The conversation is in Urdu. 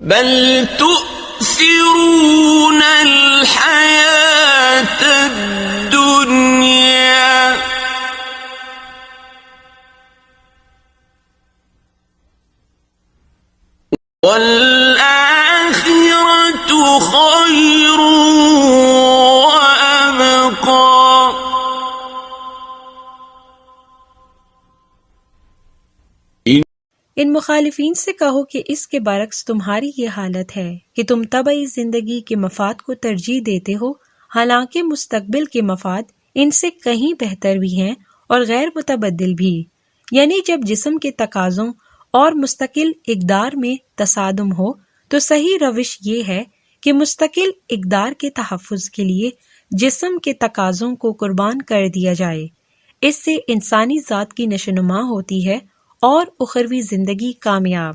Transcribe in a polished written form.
بل تؤثرون الحياة الدنيا والآخرة خير وأبقى۔ ان مخالفین سے کہو کہ اس کے برعکس تمہاری یہ حالت ہے کہ تم طبعی زندگی کے مفاد کو ترجیح دیتے ہو، حالانکہ مستقبل کے مفاد ان سے کہیں بہتر بھی ہیں اور غیر متبدل بھی۔ یعنی جب جسم کے تقاضوں اور مستقل اقدار میں تصادم ہو تو صحیح روش یہ ہے کہ مستقل اقدار کے تحفظ کے لیے جسم کے تقاضوں کو قربان کر دیا جائے۔ اس سے انسانی ذات کی نشوونما ہوتی ہے اور اخروی زندگی کامیاب۔